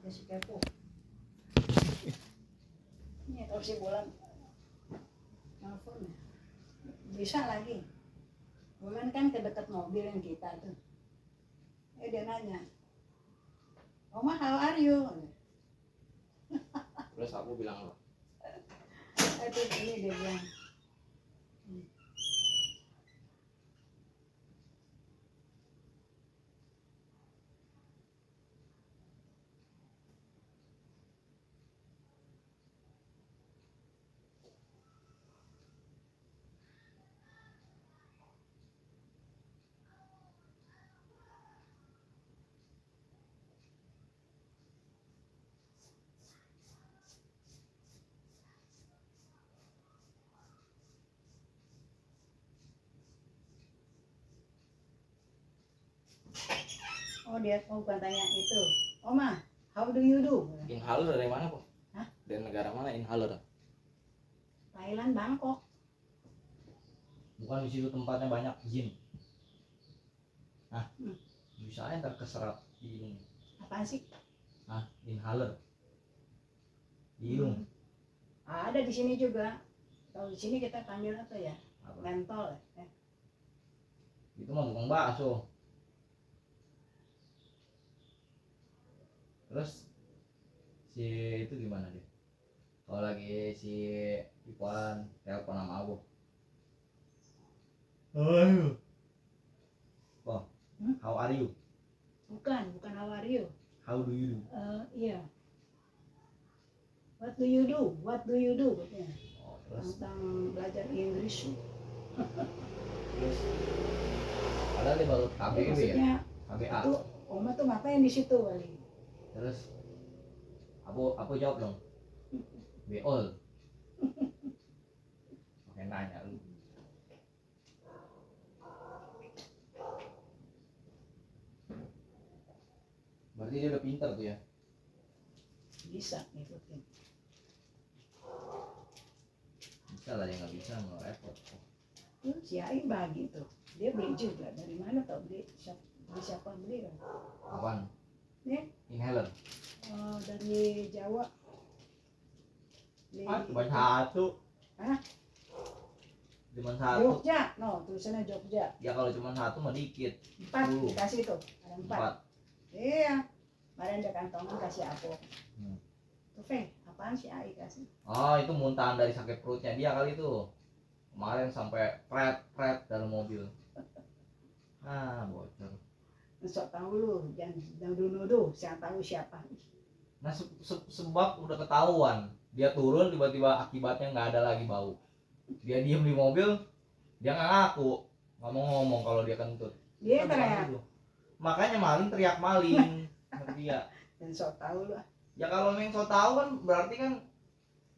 dia si kepo. Ini kalau si Bulan telepon ya. Bisa lagi. Bulan kan ke dekat mobil yang kita tuh. Dia nanya, Oma, how are you? Terus aku bilang apa? Itu ini dia bilang. Oh dia bukan tanya itu. Oma, how do you do? Inhaler dari mana kok? Hah? Dari negara mana inhaler? Thailand, Bangkok. Bukan di situ tempatnya banyak jin. Hah? Bisa ntar keserap di hidung. Apaan sih? Hah? Inhaler di hidung. Ada di sini juga. Kalau di sini kita panggil apa ya? Apa? Mentol. Itu mah bukan bakso. Terus si itu gimana dia? Kalau lagi si Ipan telepon sama aku. Ayo. Wah, how are you? Bukan how are you? How do you do? Iya. What do you do? What do you do? Katanya. Oh, terus Tentang belajar Inggris. terus padahal dia baru KBW ya? Maksudnya, KBA. itu Oma tuh ngapain di situ kali? Terus aku jawab dong. Beol. Oke, nanya lu. Berarti dia udah pintar tuh ya? Bisa ngikutin. Bisa lah, dia nggak bisa nggak repot. Tuh si Ai bagi tuh. Dia beli juga. Dari mana tau beli? Siapa beli kan? Apaan? Nih, Inhaler. dari Jawa. Cuma satu. Hah? Cuma satu. Jogja, no, tulisannya Jogja. Ya kalau cuma satu mah dikit. 4 10. dikasih tuh, ada 4. Iya, kemarin ada kantongan kasih apa? Tuh Fe, apaan si Ai kasih? Oh, itu muntahan dari sakit perutnya dia kali itu. Kemarin sampai pret dalam mobil. Ah, bocor. Sok tahu lu, jangan nuduh-nuduh, saya tahu siapa. Nah, sebab udah ketahuan. Dia turun tiba-tiba akibatnya nggak ada lagi bau. Dia diem di mobil, dia nggak ngaku, nggak mau ngomong kalau dia kentut. Dia teriak. Makanya maling teriak maling, ngerti ya? Dan sok tahu lu. Ya kalau memang so tahu kan berarti kan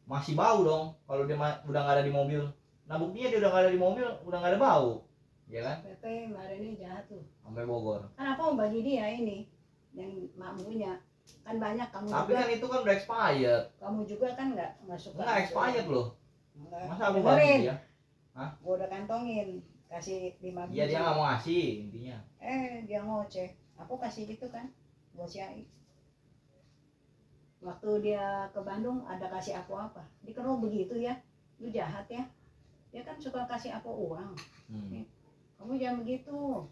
masih bau dong. Kalau dia udah nggak ada di mobil. Nah buktinya dia udah nggak ada di mobil, udah nggak ada bau, ya kan? Pepe kemarin ini jahat tuh. Sampai Bogor. Kan apa mau bagi dia ini yang mak punya? Kan banyak kamu Tapi juga. kan itu kan udah expired. Kamu juga kan nggak suka. Nggak expired loh. Enggak. Masa aku bagi dia? Hah? Gua udah kantongin, kasih 5 biji. Iya dia nggak mau ngasih intinya. Dia ngoceh. Aku kasih gitu kan, buat si Ai. Waktu dia ke Bandung ada kasih aku apa? Dia kan begitu ya, lu jahat ya. Dia kan suka kasih aku uang. Kamu jangan begitu.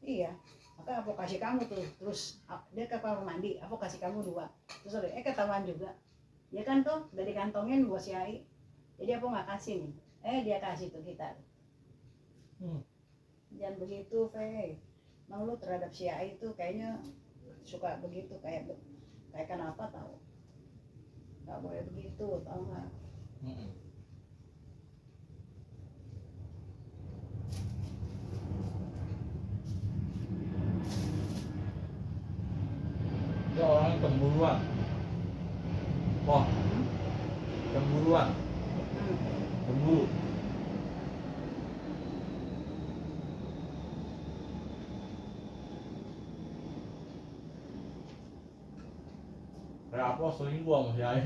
Iya, maka aku kasih kamu tuh. Terus dia ke kamar mandi, aku kasih kamu 2. Terus ketahuan juga. Ya kan tuh, dari kantongin buat si Ai. Jadi aku nggak kasih nih. Dia kasih tuh kita. Jangan begitu, Fe. Emang lu terhadap si Ai itu kayaknya suka begitu, kayak kenapa tahu? Nggak boleh begitu, tahu nggak? Dia orangnya cemburuan. Wah, cemburuan. Cemburu. Kayak apa selingkuh sama si Ai.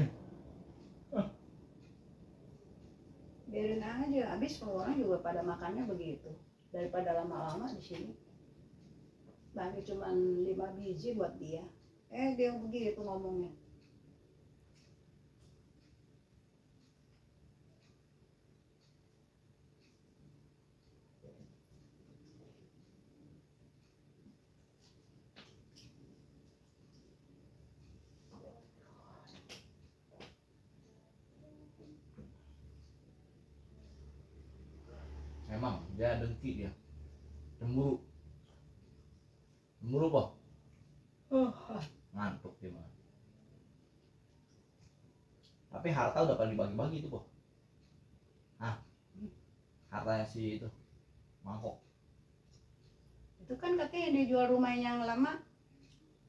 Biarin aja, habis orang juga pada makannya begitu. Daripada lama-lama di sini. Bagi cuma 5 biji buat dia. Dia begitu ngomongnya. Memang dia dengki, dia cemburu. Cemburu, Poh. Ngantuk dia mah. Tapi harta udah pada dibagi-bagi itu, Poh. Hartanya si itu mangkok. Itu kan katanya dia jual rumah yang lama,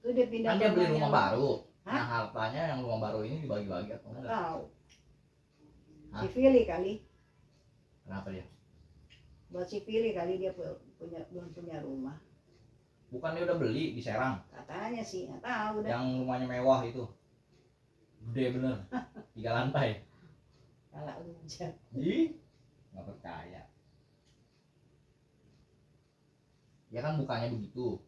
tuh dia pindah Kan ke dia beli yang rumah baru. Hah? Nah, hartanya yang rumah baru ini dibagi-bagi atau nggak enggak? tahu. Hah? Si Fili kali, Kenapa dia? buat si Fili kali dia belum punya rumah. Bukan dia udah beli di Serang. Katanya sih, nggak tahu dah. Yang rumahnya mewah itu. Gede bener. 3 lantai. Kalau hujan. Ih, nggak percaya. Ya kan bukannya begitu.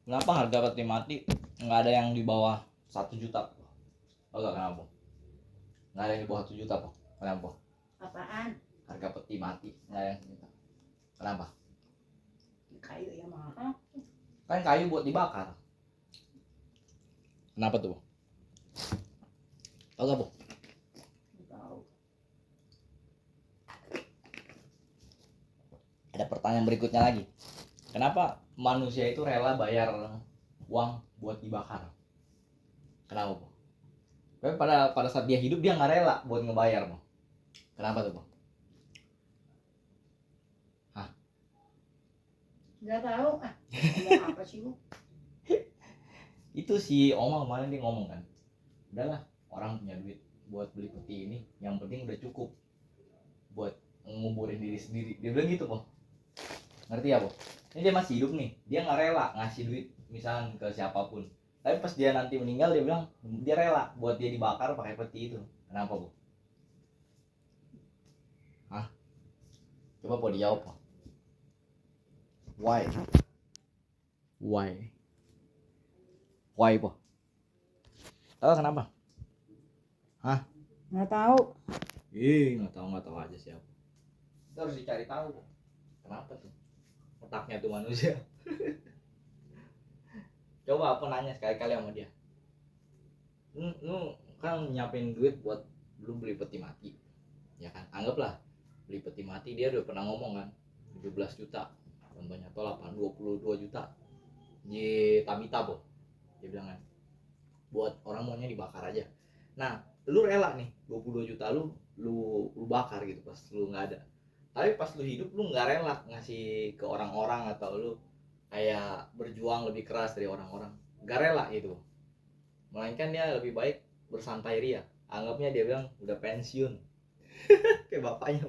Kenapa harga peti mati nggak ada yang di bawah 1 juta? Oh, enggak, kenapa? Nggak ada yang di bawah 1 juta, Pak. Kenapa? Apaan? Harga peti mati nggak ada yang sejuta. Kenapa? Kayu yang mahal. Kan kayu buat dibakar. Kenapa tuh? Tahu gak, Bu? Nggak tahu. Ada pertanyaan berikutnya lagi. Kenapa manusia itu rela bayar uang buat dibakar? Kenapa, Bu? Tapi pada saat dia hidup dia nggak rela buat ngebayar, Bu. Kenapa tuh, Bu? Nggak tahu. Ngomong apa sih lu? Itu si Oma kemarin dia ngomong kan, udahlah orang punya duit buat beli peti ini, yang penting udah cukup buat nguburin diri sendiri. Dia bilang gitu, Po. Ngerti ya, Po? Ini dia masih hidup nih, dia nggak rela ngasih duit misalnya ke siapapun. Tapi pas dia nanti meninggal dia bilang dia rela buat dia dibakar pakai peti itu. Kenapa, Po? Hah? Coba, Po, dijawab, Po. Why? Why? Why, Po? Tahu kenapa? Hah? Nggak tahu. Nggak tahu aja siapa. Kita harus dicari tahu. Kenapa tuh? Otaknya tuh manusia. Coba aku nanya sekali-kali sama dia. Lu kan nyiapin duit buat lu beli peti mati. Ya kan? Anggaplah beli peti mati, dia udah pernah ngomong kan 17 juta. Contohnya atau 22 juta. Di Tabita, Po. Dia bilang kan buat orang maunya dibakar aja. Nah, lu rela nih 22 juta lu bakar gitu pas lu nggak ada. Tapi pas lu hidup lu nggak rela ngasih ke orang-orang atau lu kayak berjuang lebih keras dari orang-orang. Nggak rela gitu. Melainkan dia lebih baik bersantai ria. Anggapnya dia bilang udah pensiun. Kayak bapaknya.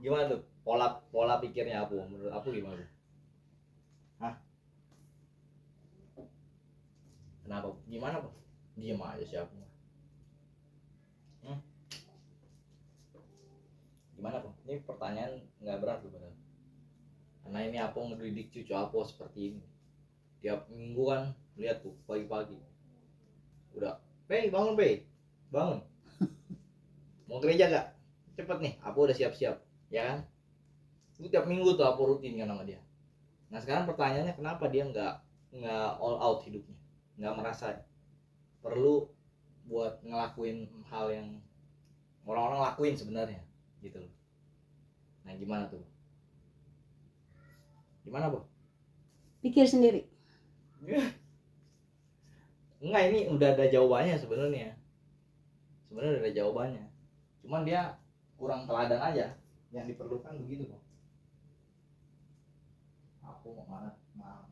Gimana tuh? Pola pikirnya aku, menurut aku gimana? Hah? Kenapa? Gimana, Pak? Diem aja siapa? Gimana, Pak? Ini pertanyaan nggak berat loh, bener. Karena ini aku ngedidik cucu aku seperti ini. Tiap minggu kan lihat tuh pagi-pagi. Udah, Pei bangun, Pei. Bangun. Mau gereja gak? Cepet nih, aku udah siap-siap, ya kan? Itu tiap minggu tuh aku rutin kan sama dia. Nah sekarang pertanyaannya kenapa dia nggak all out hidupnya, nggak merasa perlu buat ngelakuin hal yang orang-orang lakuin sebenarnya gitu loh. Nah gimana tuh? Gimana Bu? Pikir sendiri. Enggak, ini udah ada jawabannya sebenarnya. Sebenarnya udah ada jawabannya. Cuman dia kurang teladan aja. Yang diperlukan begitu kok. Aku mau mana? Mau.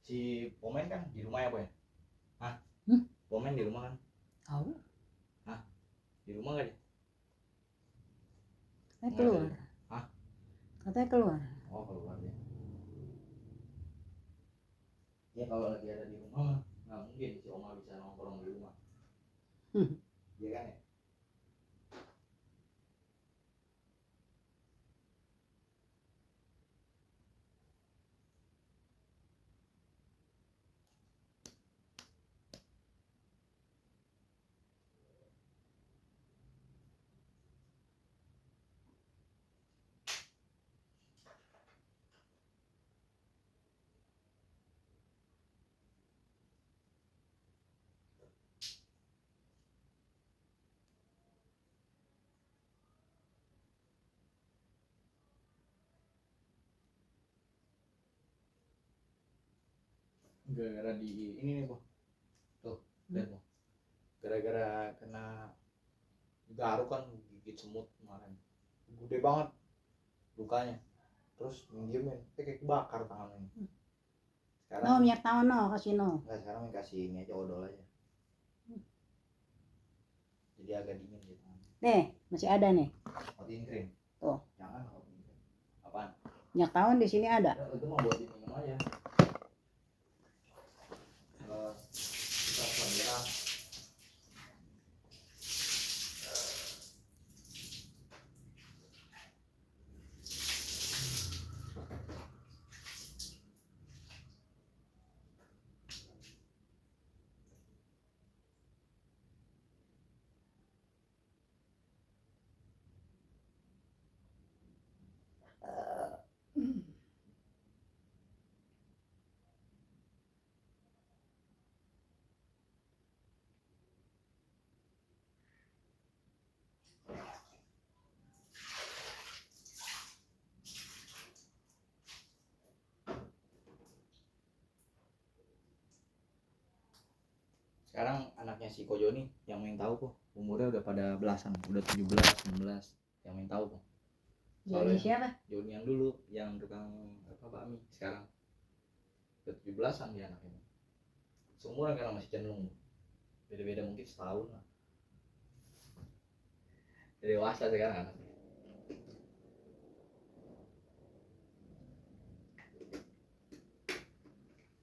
Si Pomen kan di rumah ya Bu ya? Hah? Pomen di rumah kan? Tahu. Hah? Di rumah gak dia? Katanya keluar. Hah? Katanya keluar. Oh keluar dia. Ya kalau lagi ada di rumah nggak mungkin si Oma bisa nongkrong di rumah. Iya kan ya? Gara-gara di ini nih Bu. Tuh, lihat Bu. Gara-gara kena garuk kan gigit semut kemarin. Gede banget lukanya. Terus diemin, kayak kebakar tangannya. Sekarang No, minyak tawon no, kasih no. enggak, sekarang kasih ini aja odol aja. Jadi agak dingin gitu. Nih, masih ada nih. Matiin krim. Tuh. Jangan matiin krim. Apaan? Minyak tawon di sini ada. Ya, itu mau buat minum aja. Sekarang anaknya si Kojo nih yang main tahu kok umurnya udah pada belasan, udah 17, 16 yang main tahu kok. Joni siapa? Joni yang dulu yang tukang apa bakmi sekarang udah 17-an dia anaknya. Seumuran kan masih cenderung beda-beda mungkin setahun lah. Udah dewasa sekarang anaknya.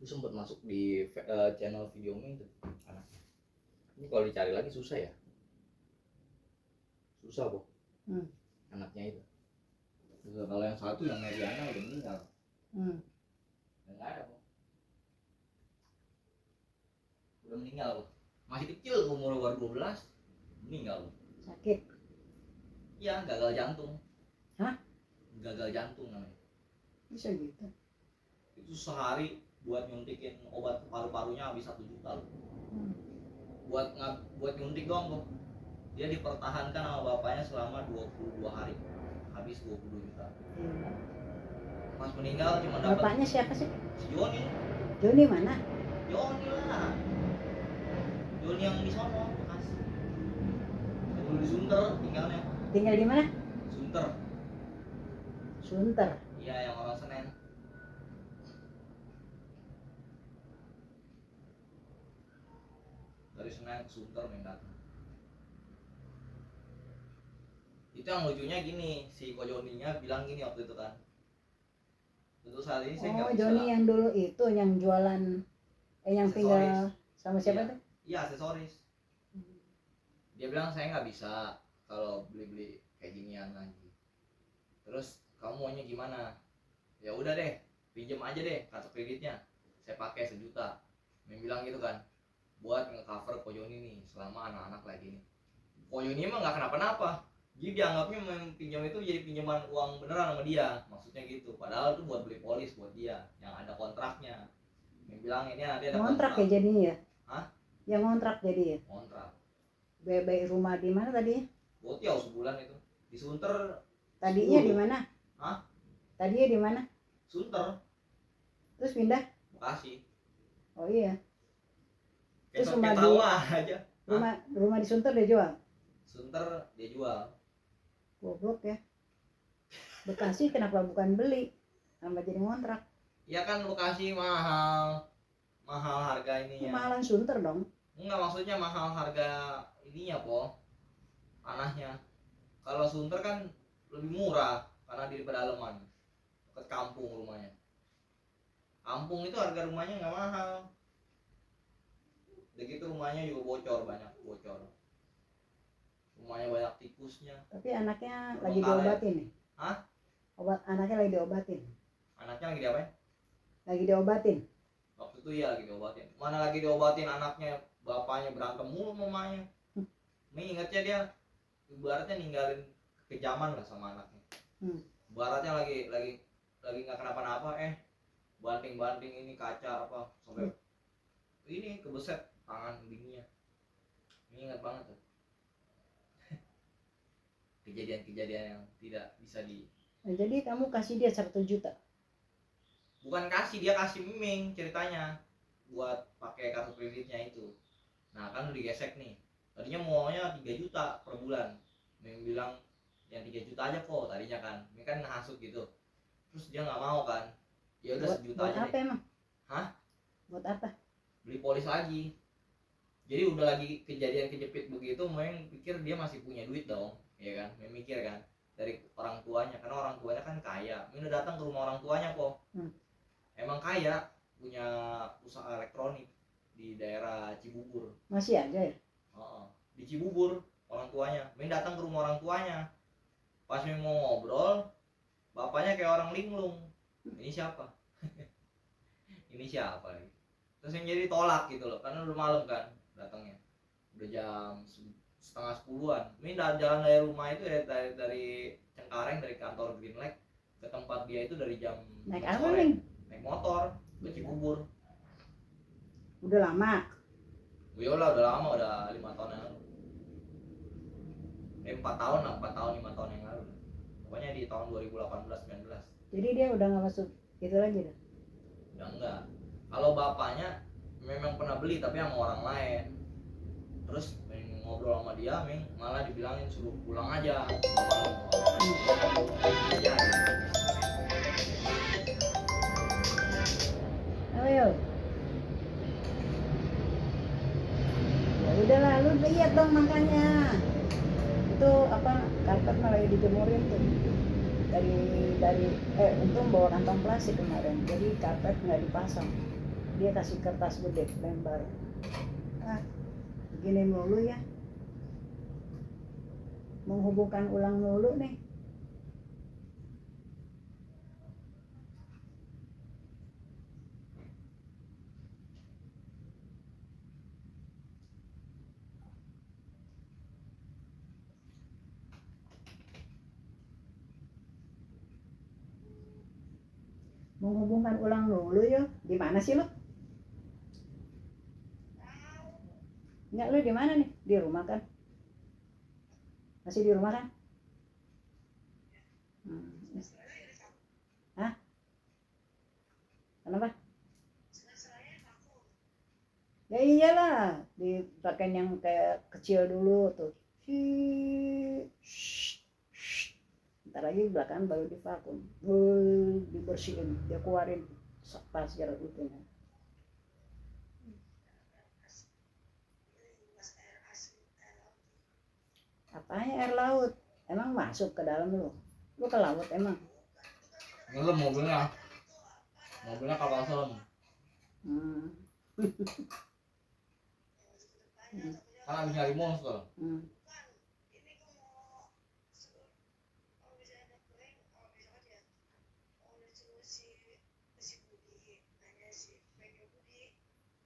Itu sempat masuk di channel video itu anaknya. Ini kalau dicari lagi susah ya. Susah kok. Anaknya itu. Terus kalau yang satu yang Meriana udah meninggal. Udah nggak ada kok. Udah meninggal kok. Masih kecil umur baru 12 meninggal kok. Sakit. Iya, gagal jantung. Hah? Gagal jantung namanya. Bisa gitu. Itu sehari buat nyuntikin obat paru-parunya habis 1 juta loh. Buat nyuntik doang kok. Dia dipertahankan sama bapaknya selama 22 hari. Habis 22 juta. Pas meninggal cuma dapat. Bapaknya siapa sih? Si Joni. Joni mana? Joni lah. Joni yang di sono, Bekasi. Dulu di Sunter tinggalnya. Tinggal di mana? Sunter. Sunter. Iya, yang orang Senen. Dari Senen ke Sunter main datang. Itu yang lucunya gini, si Ko Joninya bilang gini waktu itu kan. Untuk saat ini saya nggak bisa. Joni yang dulu itu yang jualan yang aksesoris. tinggal sama siapa Iya. tuh? Iya, aksesoris. Dia bilang saya nggak bisa kalau beli kayak ginian lagi. Terus kamu maunya gimana? Ya udah deh, pinjem aja deh kartu kreditnya. Saya pakai 1 juta. Dia bilang gitu kan. Buat nge-cover Ko Joni nih selama anak-anak lagi nih. Ko Joni emang nggak kenapa-napa. Jadi dianggapnya pinjam itu jadi pinjaman uang beneran sama dia, maksudnya gitu. Padahal itu buat beli polis buat dia, yang ada kontraknya. Yang bilang ini nanti ada Ngontrak ya jadinya ya? Hah? Yang ngontrak jadi ya? Kontrak. Bebek rumah di mana tadi? Gotiau sebulan itu. Di Sunter. Tadinya 10. di mana? Hah? Tadinya di mana? Sunter. Terus pindah? Bekasi. Oh iya. Terus Terus rumah tahu di aja. rumah di Sunter dia jual. Sunter dia jual. Goblok ya. Bekasi kenapa bukan beli? Kenapa jadi ngontrak? Ya kan Bekasi mahal. Mahal harga ininya. Kemahalan Sunter dong. Enggak, maksudnya mahal harga ininya po. Tanahnya. Kalau Sunter kan lebih murah karena di pedalaman. Dekat kampung rumahnya. Kampung itu harga rumahnya nggak mahal. Begitu rumahnya juga bocor, banyak bocor. Rumahnya banyak tikusnya. Tapi anaknya Terbengkalai. lagi diobatin nih. Hah? Anaknya lagi diobatin. Anaknya lagi diapain? Lagi diobatin. Waktu itu iya lagi diobatin. Mana lagi diobatin anaknya, bapaknya berantem mulu sama mamanya. Ini ingetnya dia ibaratnya ninggalin kekejaman lah sama anaknya. Ibaratnya lagi nggak kenapa-napa, banting-banting ini kaca apa sampai ini kebeset tangan bininya. Ini ingat banget tuh. Kejadian-kejadian yang tidak bisa di. Nah, jadi kamu kasih dia 1 juta. Bukan kasih, dia kasih Miming ceritanya buat pakai kartu kreditnya itu. Nah kan udah digesek nih. Tadinya maunya 3 juta per bulan. Miming bilang yang 3 juta aja kok tadinya kan. Ini kan ngehasut gitu. Terus dia nggak mau kan. Ya udah 1 juta buat aja apa deh. emang? Hah? Buat apa? Beli polis lagi. Jadi udah lagi kejadian kejepit begitu, Miming pikir dia masih punya duit dong. Ya kan? Miming mikir kan dari orang tuanya, karena orang tuanya kan kaya. Miming udah datang ke rumah orang tuanya kok. Emang kaya, punya usaha elektronik di daerah Cibubur. Masih aja ya? Di Cibubur orang tuanya. Ming datang ke rumah orang tuanya. Pas Ming mau ngobrol, bapaknya kayak orang linglung. Ini siapa? Ini siapa lagi? Terus yang jadi tolak gitu loh, karena udah malam kan datangnya. Udah jam 9:30-an. Ming jalan dari rumah itu ya, dari Cengkareng, dari kantor Green Lake ke tempat dia itu dari jam Naik 4 apa sore. nih? Naik motor ke Cibubur. Udah lama. Yolah udah lama, udah 5 tahun yang lalu. 4 tahun lah, 4 tahun 5 tahun yang lalu. Pokoknya di tahun 2018-19. Jadi dia udah nggak masuk itu lagi dah. Udah enggak. Kalau bapaknya memang pernah beli tapi sama orang lain. terus main ngobrol sama dia, malah dibilangin suruh pulang aja. Ya, Ayo. Ya udahlah, lu lihat dong makanya. Itu apa, karpet malah dijemurin tuh. Dari untung bawa kantong plastik kemarin. Jadi karpet nggak dipasang. Dia kasih kertas gede lembar. Begini mulu ya. Menghubungkan ulang mulu nih. Menghubungkan ulang dulu ya. Di mana sih lu? Enggak, lu di mana nih? Di rumah kan? Masih di rumah kan? Hah? Kenapa? Ya iyalah, dipakai yang kayak kecil dulu tuh. Ntar lagi belakangan baru divakum. Dibersihin, dia keluarin pasir itunya. Apanya air laut? Emang masuk ke dalam lu? Lu ke laut emang? ngelem mobilnya kapal selam. Kan habis nyari monster.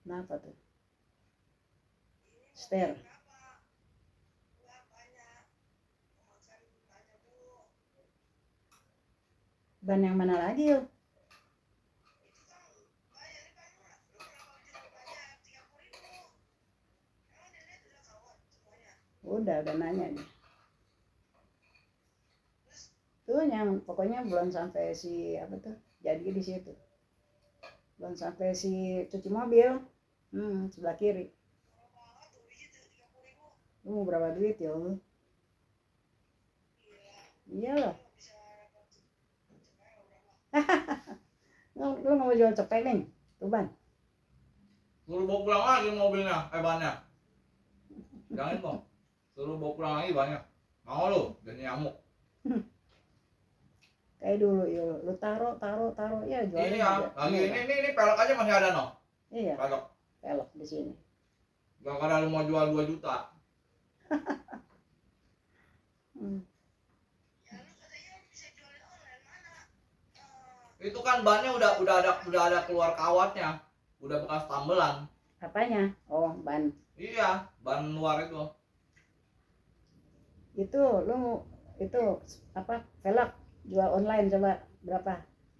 Kenapa tuh? Ster. Ban yang mana lagi yuk? Udah nanya nih. Tuh yang pokoknya belum sampai si apa tuh? Jadi di situ. Belum sampai si cuci mobil. Sebelah kiri. Lu mau berapa duit ya lu? Iyalah. Lu nggak mau jual cepet nih, tuh ban. Suruh bawa pulang lagi mobilnya, bannya. Jangan kok. Suruh bawa pulang lagi banyak. Mau lu, jadi nyamuk. Kayak dulu ya, lu taruh ya jualnya. Iya, lagi ini pelek aja masih ada no. Iya. Pelek di sini. Gak ada lu mau jual 2 juta. Itu kan bannya udah ada keluar kawatnya, udah bekas tambelan. Apanya? Oh, ban. Iya, ban luar itu. Itu lu itu apa? Velg jual online coba berapa?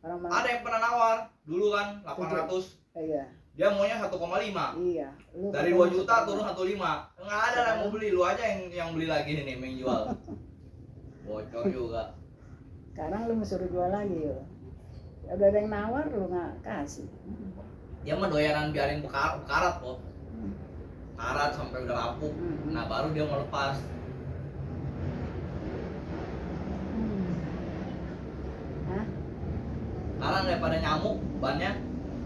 Orang mau. Ada yang pernah nawar dulu kan 800. Iya. Dia maunya 1,5. Iya. Dari 2 juta turun 1,5. Enggak ada yang mau beli, lu aja yang beli lagi nih yang jual. Bocor juga. Sekarang lu suruh jual lagi ya. Udah ada yang nawar lu nggak kasih. Dia mah doyanan biarin bekarat kok. Karat sampai udah rapuh. Nah baru dia mau lepas. Sekarang daripada nyamuk bannya,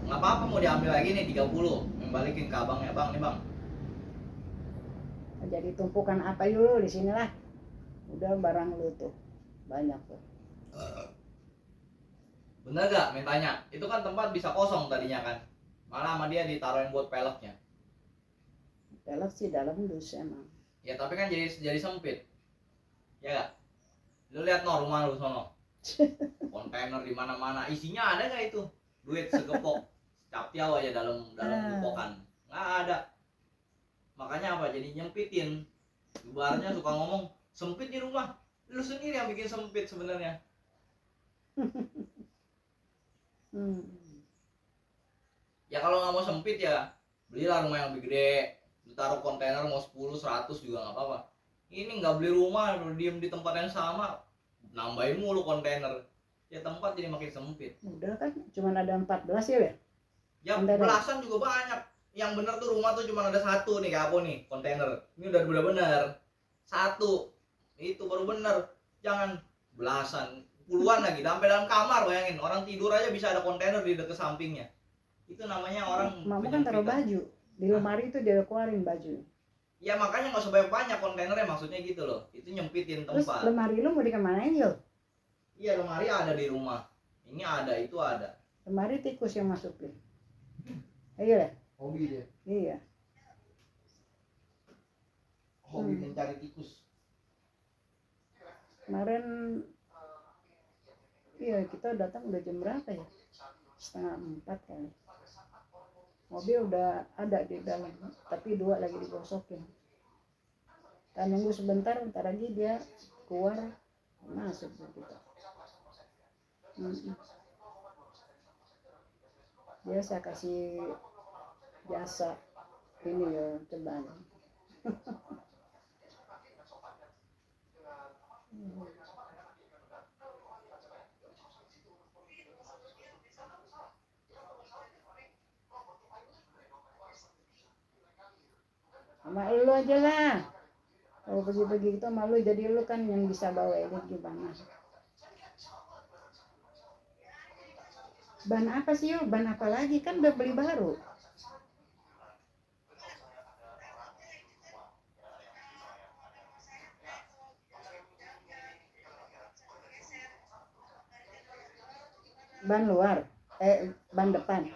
nggak apa-apa mau diambil lagi nih 30, balikin ke abangnya, bang nih bang. Jadi tumpukan apa dulu di sini lah. Udah barang lu tuh banyak tuh. Bener gak mintanya? Itu kan tempat bisa kosong tadinya kan. Malah sama dia ditaruhin buat peleknya. Pelek sih dalam dus emang. Ya tapi kan jadi sempit. Ya gak? Lu lihat no rumah lu sono. Kontainer di mana-mana, isinya ada gak itu? Duit segepok. Captiau aja dalam gepokan. Nggak ada. Makanya apa? Jadi nyempitin. Ibaratnya suka ngomong sempit di rumah. Lu sendiri yang bikin sempit sebenarnya. Ya kalau nggak mau sempit ya belilah rumah yang lebih gede. Lu taruh kontainer mau 10, 100 juga nggak apa-apa. Ini nggak beli rumah, lu diem di tempat yang sama, nambahin mulu kontainer. Ya tempat jadi makin sempit. Udah kan, cuman ada 14 ya? Ya belasan juga banyak. yang bener tuh rumah tuh cuma ada satu nih, kayak apa nih, kontainer. Ini udah bener-bener satu, itu baru bener. Jangan belasan, puluhan lagi, sampai dalam kamar. Bayangin, orang tidur aja bisa ada kontainer di dekat sampingnya. Itu namanya orang Mama kan taruh penyempitan. baju di lemari itu, dia keluarin baju. Ya makanya nggak usah banyak kontainernya, maksudnya gitu loh. Itu nyempitin Terus tempat. lemari lu mau dikemanain yo? Iya, lemari ada di rumah. Ini ada, itu ada. Lemari tikus yang masukin. Iya lah. Hobi dia. Iya. Hobi mencari tikus. Kemarin iya kita datang udah jam berapa ya? 3:30 kali. Mobil udah ada di dalam, tapi 2 lagi digosokin. Kita nunggu sebentar, bentar lagi dia keluar masuk ke kita. Biasa kasih jasa ini ya, ceban. Sama lu aja lah. Kalau pergi-pergi gitu sama lu, jadi lu kan yang bisa bawa edit gimana. Ban apa sih yuk? Ban apa lagi? Kan udah beli baru. Ban luar, ban depan.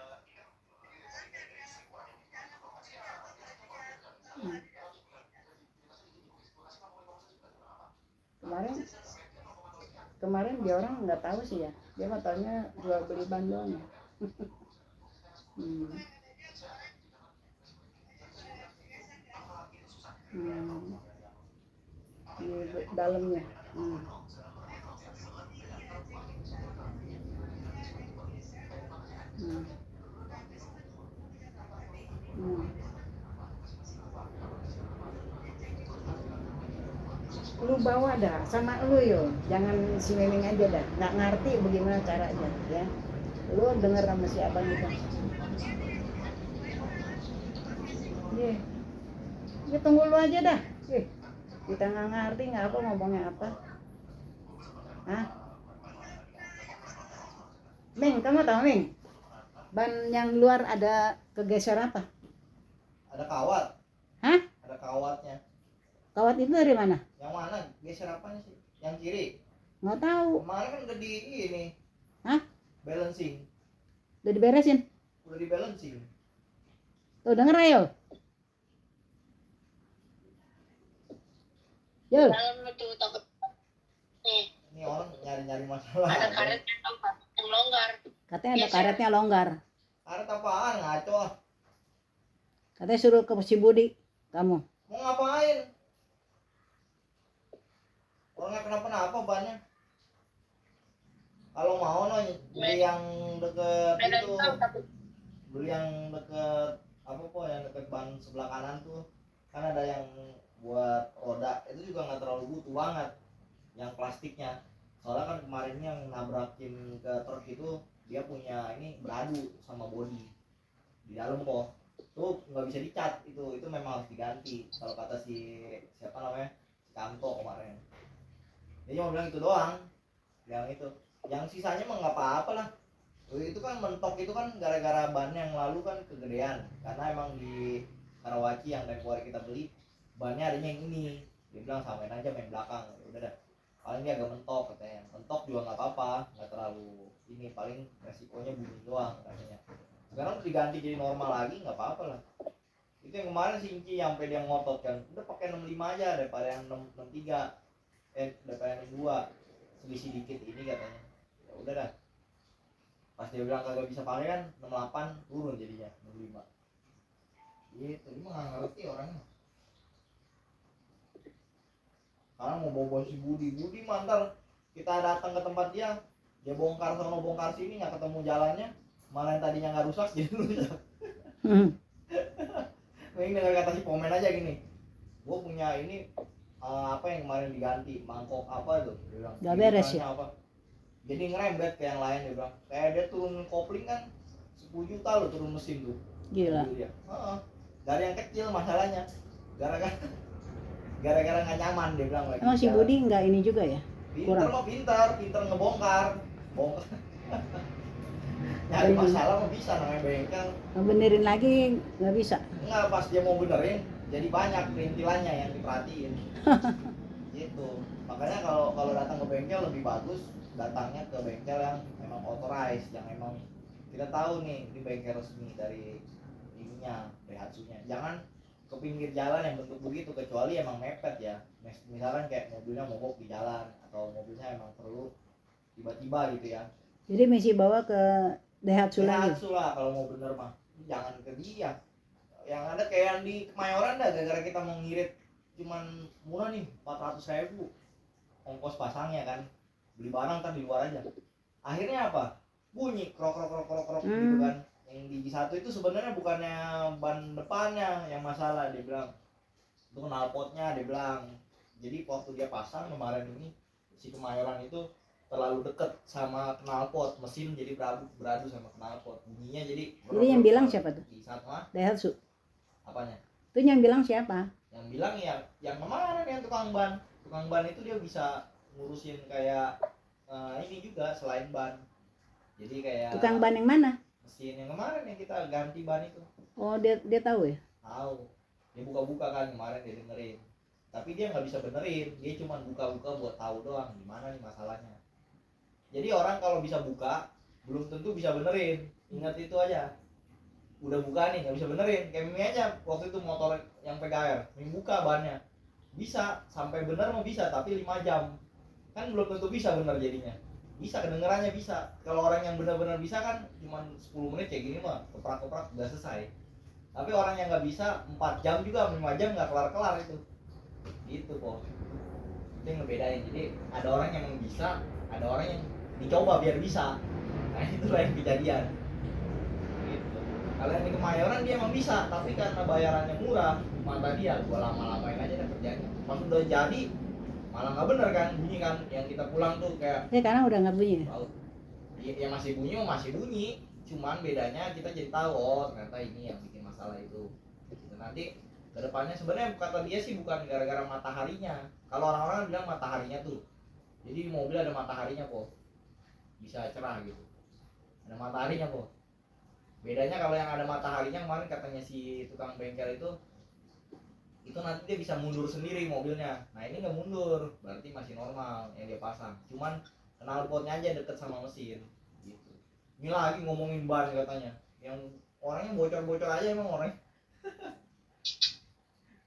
Kemarin dia orang nggak tahu sih ya, dia mah taunya jual beli ban doang ya. Di dalamnya. Lu bawa dah sama lu yo, jangan si Memeng aja dah, nggak ngerti bagaimana caranya ya. Lu denger sama siapa gitu. Iya. Ya tunggu lu aja dah. Kita nggak ngerti nggak apa ngomongnya apa. Hah? Meng, kamu tahu Meng? Ban yang luar ada kegeser apa? Ada kawat. Hah? Ada kawatnya. Kawat itu dari mana? Yang mana? Geser apanya sih? Yang kiri? Nggak tahu. Kemarin kan udah di ini. Hah? Balancing. Udah diberesin? Udah di balancing. Tuh denger ayo. Yul. Dalam itu takut nih. Ini orang nyari-nyari masalah. Ada karetnya yang longgar. Katanya ada karetnya longgar. Karet apaan? Ngaco. Katanya suruh ke si Budi. Kamu mau ngapain? Orang nggak kenapa-napa bannya. Kalau mau no beli yang deket itu, beli yang deket apa kok, yang deket ban sebelah kanan tuh, kan ada yang buat roda, itu juga nggak terlalu butuh banget yang plastiknya. Soalnya kan kemarin yang nabrakin ke truk itu dia punya ini beradu sama bodi di dalam kok, tuh nggak bisa dicat, itu memang harus diganti kalau kata si siapa namanya, si Kanto kemarin. Dia cuma bilang itu doang, yang itu, yang sisanya mah nggak apa-apa lah. Itu kan mentok itu kan gara-gara ban yang lalu kan kegedean, karena emang di Karawaci yang tempo hari kita beli bannya adanya yang ini. Dia bilang samain aja main belakang, udah dah, paling dia agak mentok katanya. Mentok juga nggak apa-apa, nggak terlalu ini, paling resikonya bunyi doang katanya. Sekarang diganti jadi normal lagi nggak apa-apa lah. Itu yang kemarin si Inci sampai dia ngotot kan, udah pakai 65 aja daripada yang 63, daripada yang 2 selisih dikit ini katanya. Ya udah dah, pas dia bilang kagak bisa pakai kan 68 turun jadinya 65 gitu. Ini mah nggak ngerti orangnya. Sekarang mau bawa si Budi mantar kita datang ke tempat dia bongkar sono bongkar sini, nggak ketemu jalannya, malah yang tadinya nggak rusak jadi rusak. Ini dengar kata si Pomen aja gini, gue punya ini apa yang kemarin diganti, mangkok apa tuh, dia bilang nggak beres ya apa, jadi ngerembet ke yang lain. Dia bilang kayak dia turun kopling kan 10 juta loh turun mesin tuh, Gila. Dia. Dari yang kecil masalahnya. Gara-gara nggak nyaman dia bilang lagi. Emang si jalan. Budi nggak ini juga ya? Pinter kurang. mah pinter ngebongkar. Nyari Iya. masalah mah bisa namanya bengkel. Ngebenerin lagi nggak bisa. Enggak, pas dia mau benerin jadi banyak perintilannya yang diperhatiin. Gitu. Makanya kalau datang ke bengkel lebih bagus datangnya ke bengkel yang memang authorized, yang memang kita tahu nih ini bengkel resmi dari ininya, Daihatsu-nya. Jangan ke pinggir jalan yang bentuk begitu, kecuali emang mepet ya. Misalkan kayak mobilnya mogok di jalan atau mobilnya emang perlu tiba-tiba gitu ya. Jadi mesti bawa ke Daihatsu lagi. Daihatsu lah kalau mau bener mah. Jangan ke dia. Yang ada kayak yang di Kemayoran dah, gara-gara kita mau ngirit cuman murah nih 400.000 ongkos pasangnya kan, beli barang kan di luar aja, akhirnya apa, bunyi krok gitu kan. Yang di G1 itu sebenarnya bukannya ban depannya yang masalah, dia bilang itu knalpotnya, dia bilang. Jadi waktu dia pasang kemarin ini si Kemayoran itu terlalu deket sama knalpot, mesin jadi beradu sama knalpot, bunyinya jadi yang bilang siapa tuh? G1 mah Daihatsu. apanya? Itu yang bilang siapa? Yang bilang ya yang kemarin yang tukang ban itu dia bisa ngurusin kayak ini juga selain ban, jadi kayak Tukang ban yang mana? mesin yang kemarin yang kita ganti ban itu. Oh, dia tahu ya? Tahu, dia buka-buka kan kemarin, dia dengerin, tapi dia nggak bisa benerin, dia cuma buka-buka buat tahu doang gimana nih masalahnya. Jadi orang kalau bisa buka belum tentu bisa benerin, ingat itu aja. Udah buka nih nggak bisa benerin, kayak Mimi aja waktu itu motor yang PKR, Mimi buka bannya bisa sampai bener mau bisa, tapi 5 jam kan belum tentu bisa bener jadinya. Bisa kedengerannya bisa, kalau orang yang benar-benar bisa kan cuma 10 menit kayak gini mah keprak-keprak udah selesai. Tapi orang yang nggak bisa 4 jam juga 5 jam nggak kelar-kelar itu. Gitu kok, itu yang ngebedain. Jadi ada orang yang bisa, ada orang yang dicoba biar bisa. Nah itulah yang kejadian. Kalau yang di Kemayoran dia emang bisa, tapi karena bayarannya murah, mata dia gua lama-lamain aja deh kerjanya. Pas udah jadi malah nggak bener kan, bunyi kan, yang kita pulang tuh kayak Karena udah nggak bunyi. ya masih bunyi, masih bunyi, cuman bedanya kita jadi tahu oh ternyata ini yang bikin masalah itu. Dan nanti kedepannya sebenarnya kata dia sih bukan gara-gara mataharinya. Kalau orang-orang bilang mataharinya tuh, jadi mobil ada mataharinya kok, bisa cerah gitu, ada mataharinya kok. Bedanya kalau yang ada mataharinya kemarin katanya si tukang bengkel itu nanti dia bisa mundur sendiri mobilnya. Nah ini nggak mundur, berarti masih normal yang dia pasang. Cuman knalpotnya aja deket sama mesin. Gitu. Ini lagi ngomongin ban katanya, yang orangnya bocor-bocor aja emang orangnya.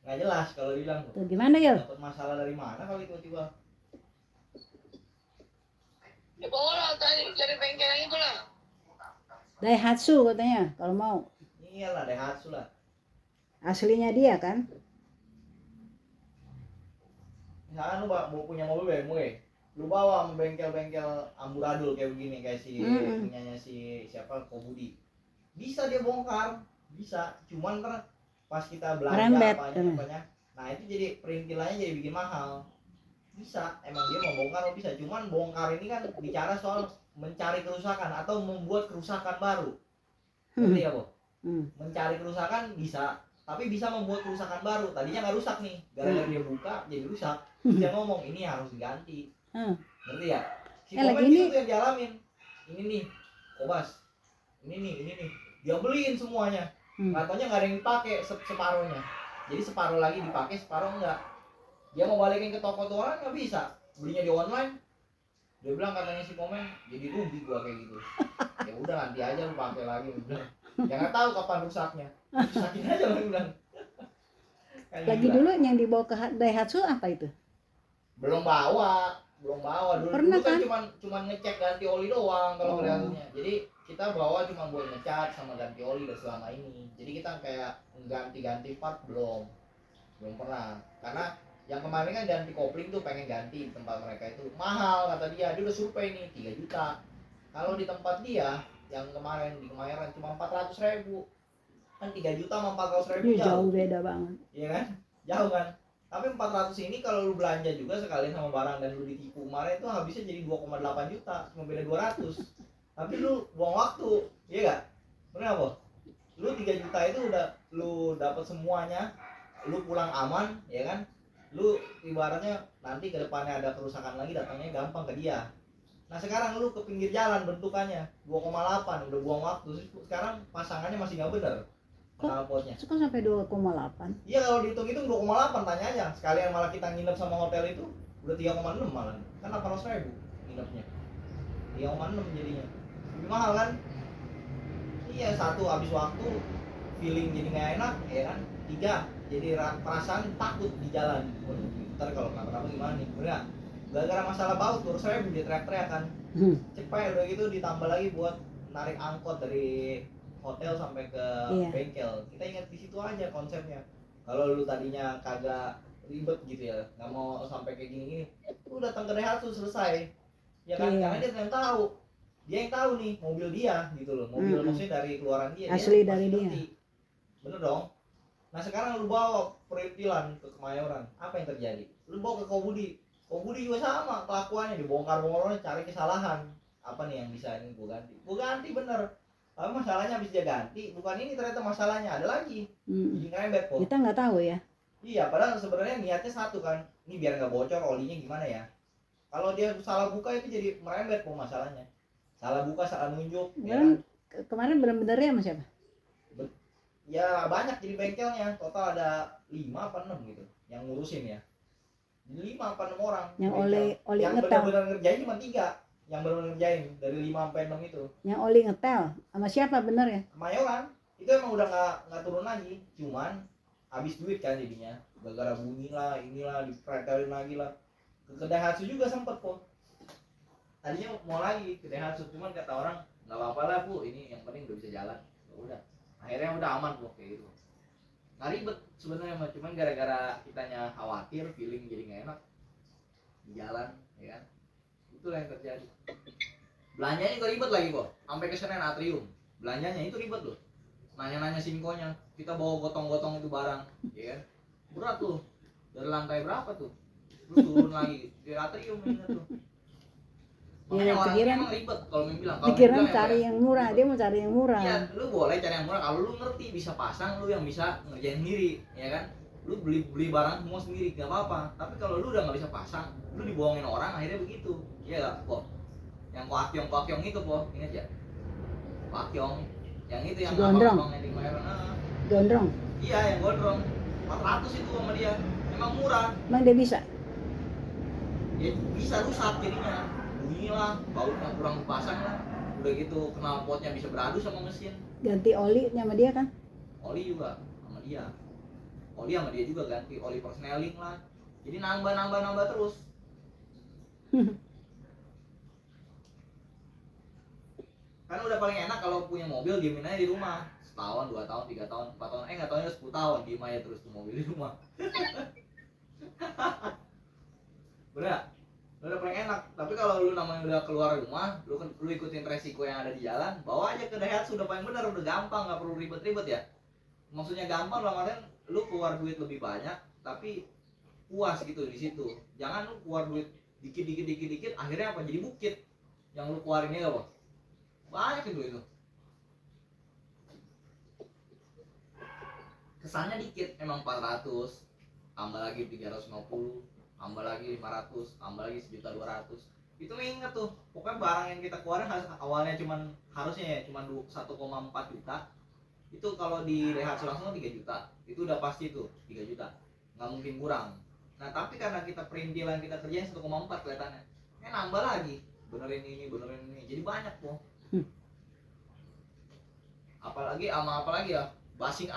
Nggak jelas kalau bilang Tuh gimana ya? dapat masalah dari mana kali tiba-tiba. Ya bawa lah tadi dari bengkel yang itu lah. Daihatsu katanya kalau mau. Iyalah Daihatsu lah. Aslinya dia kan? Misalkan lu mau punya mobil BMW, lu bawa sama bengkel-bengkel amburadul kayak begini, kayak si punyanya si siapa Kobudi, bisa dia bongkar, bisa. Cuman kan pas kita belanja apanya, nah itu jadi perintilannya jadi bikin mahal. Bisa, emang dia mau bongkar bisa, cuman bongkar ini kan bicara soal mencari kerusakan atau membuat kerusakan baru. Ngerti ya, Bo? Mencari kerusakan bisa, tapi bisa membuat kerusakan baru. Tadinya nggak rusak nih, gara-gara dia buka jadi rusak. Dia ngomong ini harus diganti. Ngerti ya? Si Komen itu yang dialamin. Ini nih, Kobas. Ini nih. Dia beliin semuanya. Katanya nggak ada yang dipakai separuhnya. Jadi separuh lagi dipakai, separuh enggak. Dia mau balikin ke toko tuh orang nggak bisa. Belinya di online. Dia bilang katanya si Komen, jadi rugi gua kayak gitu. Ya udah nanti aja lu pakai lagi, udah. Ya nggak tahu kapan rusaknya. Rusakin aja lu bilang. Lagi dulu yang dibawa ke Daihatsu apa itu? Belum bawa dulu. Pernah Dulu kan kan? cuma ngecek ganti oli doang kalau Daihatsunya. Jadi kita bawa cuma buat ngecat sama ganti oli dan selama ini. Jadi kita kayak ganti part belum pernah. Karena yang kemarin kan ganti kopling tuh pengen ganti di tempat mereka itu mahal kata dia udah survei nih 3 juta. Kalau di tempat dia yang kemarin di Kemayoran cuma 400.000, kan 3 juta sama 400.000 jauh beda banget. Iya kan, jauh kan. Tapi 400 ini kalau lu belanja juga sekalian sama barang dan lu ditipu kemarin itu habisnya jadi 2,8 juta, cuma beda 200. Tapi lu buang waktu, iya gak? Bener apa? lu 3 juta itu udah lu dapat semuanya, lu pulang aman ya kan, lu ibaratnya nanti ke depannya ada kerusakan lagi datangnya gampang ke dia. Nah sekarang lu ke pinggir jalan bentukannya 2,8 udah buang waktu. Sekarang pasangannya masih nggak bener knalpotnya. Suka sampai 2,8. Iya kalau dihitung-hitung 2,8 tanya aja. Sekalian malah kita nginep sama hotel itu udah 3,6 malah. Kan 800.000 nginepnya. 3,6 jadinya. Lebih mahal kan? Iya, satu habis waktu feeling jadi nggak enak ya kan. 3 jadi perasaan takut di jalan. Ntar kalau kenapa-napa gimana nih? Bener. Gara-gara masalah baut 200.000 dia teriak-teriak kan. Cepet udah gitu ditambah lagi buat narik angkot dari hotel sampai ke bengkel. Kita ingat di situ aja konsepnya. Kalau lu tadinya kagak ribet gitu ya, nggak mau sampai kayak gini-gini, lu datang ke Daihatsu selesai. Ya kan, karena dia yang tahu. Dia yang tahu nih mobil dia gitu loh. Mobil maksudnya dari keluaran dia. Asli dia dari dia. ngerti. Bener dong. Nah sekarang lu bawa perintilan ke Kemayoran, apa yang terjadi? Lu bawa ke Kobudi. Kobudi juga sama kelakuannya, dibongkar-bongkarnya cari kesalahan. Apa nih yang bisa ini gue ganti? Gue ganti bener. Tapi masalahnya habis dia ganti, bukan ini ternyata masalahnya, ada lagi. Jadi ngerembet kok. Kita nggak tahu ya. Iya, padahal sebenarnya niatnya satu kan. Ini biar nggak bocor olinya gimana ya. Kalau dia salah buka itu jadi merembet kok masalahnya. Salah buka, salah nunjuk. Ya kan? Kemarin bener-bener ya sama siapa? Ya banyak jadi bengkelnya. Total ada 5 apa 6 gitu yang ngurusin ya. 5 apa 6 orang. Yang bengkel. oli yang ngetel. benar-benar ngerjain cuma 3. Yang benar-benar ngerjain dari 5 sampai 6 itu. Yang oli ngetel sama siapa bener ya? Kemayoran itu emang udah nggak turun lagi, cuman habis duit kan jadinya, gara-gara bunyi lah, inilah dipretelin lagi lah. Ke Daihatsu juga sempet kok. Tadinya mau lagi ke Daihatsu, cuman kata orang nggak apa-apa lah bu, ini yang penting udah bisa jalan. Ya udah, akhirnya udah aman kok kayak gitu. Nggak ribet sebenarnya, cuman gara-gara kitanya khawatir, feeling jadi nggak enak di jalan, ya kan? Itulah yang terjadi. Belanjanya juga ribet lagi kok, sampai ke Senen Atrium. Belanjanya itu ribet loh. Nanya-nanya sinkonya, kita bawa gotong-gotong itu barang, ya kan? Berat tuh. Dari lantai berapa tuh? Terus turun lagi di Atrium ini tuh. Makanya orang ini emang ribet kalau bilang. Pikiran cari yang murah, dia mau cari yang murah. Iya, lu boleh cari yang murah kalau lu ngerti bisa pasang, lu yang bisa ngerjain sendiri, ya kan? Lu beli barang semua sendiri gak apa-apa. Tapi kalau lu udah nggak bisa pasang, lu dibohongin orang akhirnya begitu. Iya gak kok? Yang koakyong itu kok, ingat ya? Koakyong, yang itu yang gondrong. Yang di Kemayoran. Gondrong. Iya, yang gondrong. 400 itu sama dia. Emang murah. Emang dia bisa? Ya bisa rusak jadinya. Bunyi lah, bautnya kurang dipasang lah. Udah gitu knalpotnya bisa beradu sama mesin. Ganti oli sama dia kan? Oli juga sama dia. Oli sama dia juga ganti oli persneling lah. Jadi nambah terus. Kan udah paling enak kalau punya mobil diemin aja di rumah. Setahun, 2 tahun, 3 tahun, 4 tahun, nggak tahunya 10 tahun diem aja terus tuh mobil di rumah. Bener? Udah paling enak. Tapi kalau lu namanya udah keluar rumah, lu ikutin resiko yang ada di jalan, bawa aja ke Daihatsu, udah paling bener, udah gampang, nggak perlu ribet-ribet ya. Maksudnya gampang lah, kemarin lu keluar duit lebih banyak, tapi puas gitu di situ. Jangan lu keluar duit dikit, akhirnya apa? Jadi bukit. Yang lu keluarin ini apa? Banyak itu. Kesannya dikit, emang 400, tambah lagi 350, tambah lagi 500, tambah lagi 1.200.000. Itu inget tuh, pokoknya barang yang kita keluarin awalnya harusnya ya cuma 1,4 juta. Itu kalau di Daihatsu langsung 3 juta, itu udah pasti tuh 3 juta, nggak mungkin kurang. Nah tapi karena kita perintilan kita kerjain 1,4 kelihatannya, nambah lagi, benerin ini, jadi banyak kok. Apalagi ya, basing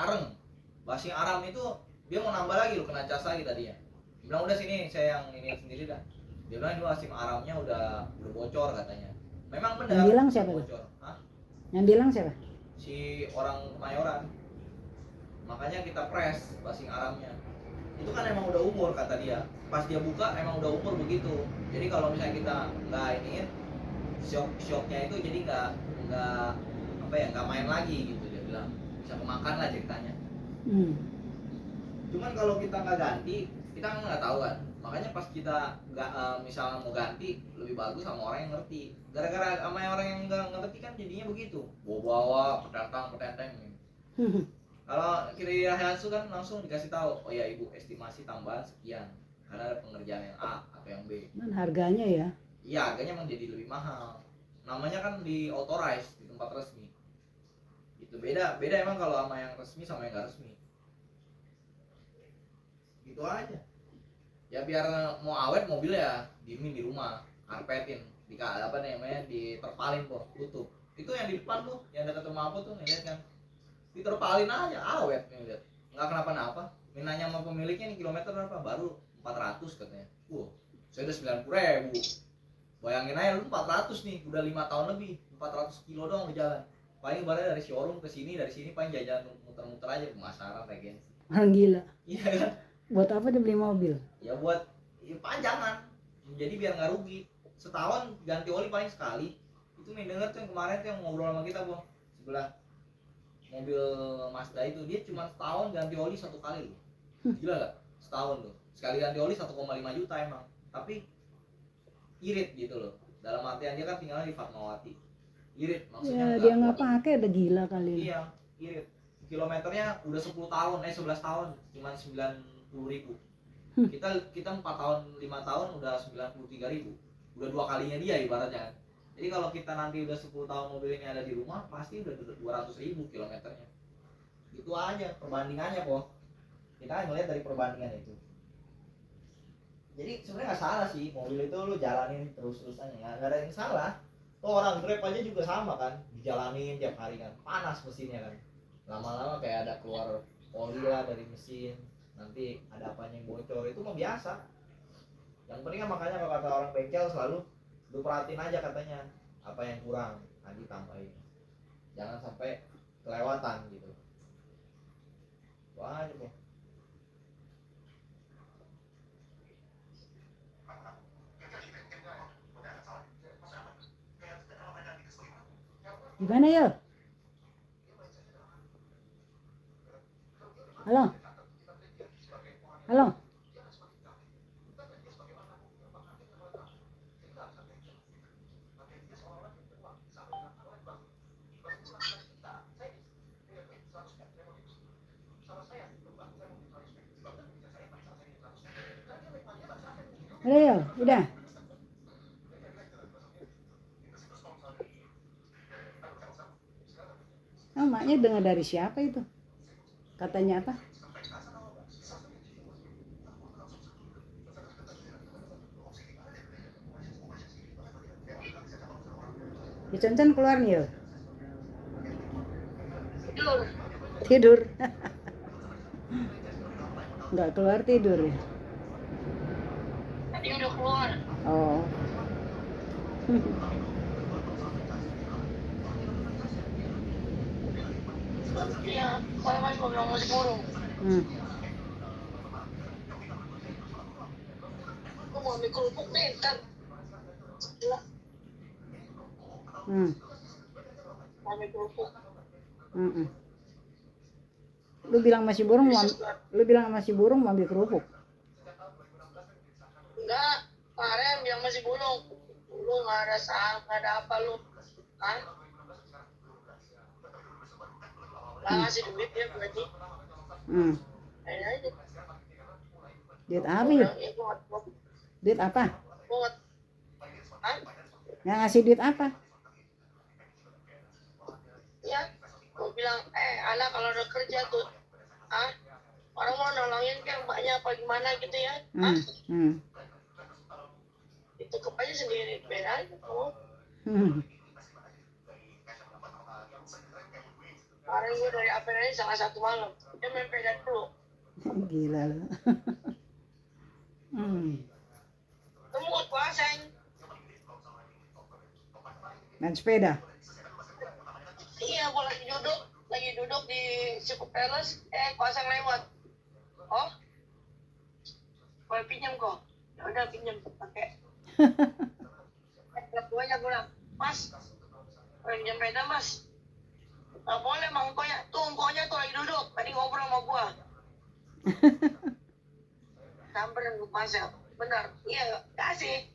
aram itu dia mau nambah lagi lo, kena cas lagi tadinya. Dia bilang udah sini saya yang ini sendiri dah. Dia bilang itu basing aramnya udah bocor katanya. Memang benar. Yang bilang siapa? Bocor. Hah? Yang bilang siapa? Si orang Kemayoran. Makanya kita press basing aramnya. Itu kan emang udah umur kata dia. Pas dia buka emang udah umur begitu. Jadi kalau misalnya kita nggak iniin shocknya itu jadi nggak main lagi gitu, dia bilang bisa kemakan lah ceritanya. Cuman kalau kita nggak ganti, kita kan nggak tahu kan. Makanya pas kita nggak misalnya mau ganti, lebih bagus sama orang yang ngerti. Gara-gara sama orang yang nggak ngerti kan jadinya begitu, bawa petenteng. Kalau kiri Daihatsu kan langsung dikasih tahu, oh ya ibu estimasi tambahan sekian karena ada pengerjaan yang A atau yang B. Dan harganya ya. Iya, harganya emang jadi lebih mahal. Namanya kan di authorize di tempat resmi. Itu beda emang kalau sama yang resmi sama yang nggak resmi. Gitu aja. Ya biar mau awet mobil ya diemin di rumah, karpetin, apa namanya, diterpalin kok, tutup. Itu yang di depan tuh, yang dekat rumah aku tuh, lihat kan. Diterpalin aja, awet nih lihat. Nggak kenapa-napa. Minanya sama pemiliknya nih kilometer berapa? Baru 400 katanya. Saya udah 90.000. Bayangin aja lu 400 nih, udah 5 tahun lebih, 400 kilo doang di jalan. Paling ibaratnya dari showroom ke sini, dari sini paling jajan muter-muter aja pemasaran, regensi. Orang gila. Iya kan? Buat apa dia beli mobil? Ya buat ya panjangan. Jadi biar nggak rugi. Setahun ganti oli paling sekali. Itu nih denger tuh yang kemarin tuh yang ngobrol sama kita, Bang. Sebelah mobil Mazda itu dia cuma setahun ganti oli 1 kali loh. Gila gak? Setahun tuh. Sekali ganti oli 1,5 juta emang. Tapi irit gitu loh. Dalam artian dia kan tinggalnya di Fatmawati. Irit maksudnya. Ya dia nggak pakai, udah gila kali. Iya, irit. Kilometernya udah 10 tahun, 11 tahun, cuma 90.000. Kita 4 tahun, 5 tahun udah 93.000. Udah 2 kalinya dia ibaratnya. Jadi kalau kita nanti udah 10 tahun mobil ini ada di rumah, pasti udah 200.000 kilometernya. Gitu aja perbandingannya kok. Kita ngeliat dari perbandingan itu. Jadi sebenarnya nggak salah sih, mobil itu lu jalanin terus-terusan, nggak ada yang salah. Tuh orang Grab aja juga sama kan, dijalanin tiap hari kan, panas mesinnya kan. Lama-lama kayak ada keluar oli lah dari mesin, nanti ada apanya yang bocor, itu mah biasa. Yang penting kan makanya kalau kata orang bengkel selalu lu perhatiin aja katanya apa yang kurang, nanti tambahin. Jangan sampai kelewatan gitu. Wah aja kok. Gimana ya? Halo? Halo? Halo ya? Udah? Oh, maknya dengar dari siapa itu? Katanya apa? Ya Concon keluar nih ya? Tidur. Nggak keluar tidur ya? Tadi udah keluar. Oh. Iya, kalau mas mau bilang masih burung. Aku mau ambil kerupuk nih, ntar. Gila, ambil kerupuk. Lu bilang masih burung, mau ambil kerupuk. Enggak, kemarin bilang masih burung. Lu nggak ada saham, nggak ada apa lu, kan? Lah ngasih duit ya berarti. Ayo aja. Duit apa ya? Duit apa? Buat. Kan? Yang ngasih duit apa? Ya, gue bilang, anak kalau udah kerja tuh, orang mau nolongin kan banyak apa gimana gitu ya, itu aja sendiri, beda aja kamu. Kemarin gue dari APR ini salah satu malam, dia main sepeda dulu. Gila lu. Temu kuaseng. Main sepeda. Iya, gue lagi duduk di Suku Palace, kuaseng lewat. Oh, boleh pinjam kok? Ya udah pinjam, pakai. Gue aja bilang, Mas, boleh pinjam sepeda Mas? Nggak boleh, Mang Konya. Tuh, Konya tuh lagi duduk. Tadi ngobrol sama gua. Samperin gue Mas, benar. Iya, kasih.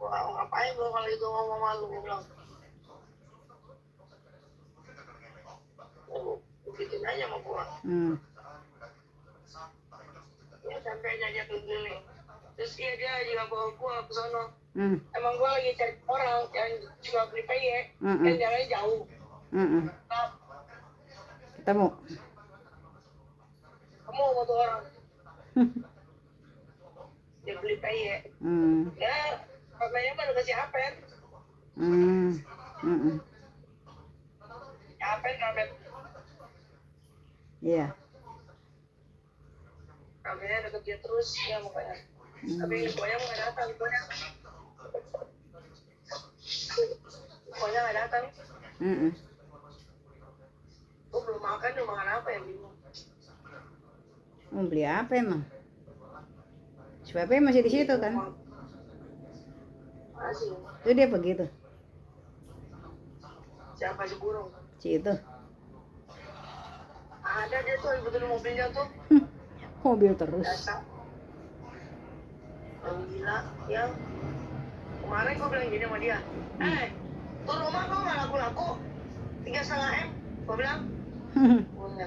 Wah, ngapain gua kalau itu ngomong malu, gua bilang. aja sama gua. Ya sampai aja keliling. Terus dia juga bawa gua ke sono. Emang gua lagi cari orang yang suka beli PY, dan jalannya jauh. Nah, Ketemu. kamu sama tuh orang. Dia beli PY. Ya, katanya mah udah kasih Apen. Apen ramen. Iya. Ramennya deket dia terus ya makanya. Tapi pokoknya nggak datang, pokoknya nggak datang. Gua belum makan, udah makan apa ya bingung. Mau beli apa emang? Si Pepe masih di situ kan? Masih. Itu dia begitu. Siapa si burung? Si itu. Ada dia tuh betulin mobilnya tuh. Mobil terus. Biasa. Orang gila ya. Kemarin gua bilang gini sama dia, tuh rumah kok nggak laku-laku 3,5 M. Gua bilang, punya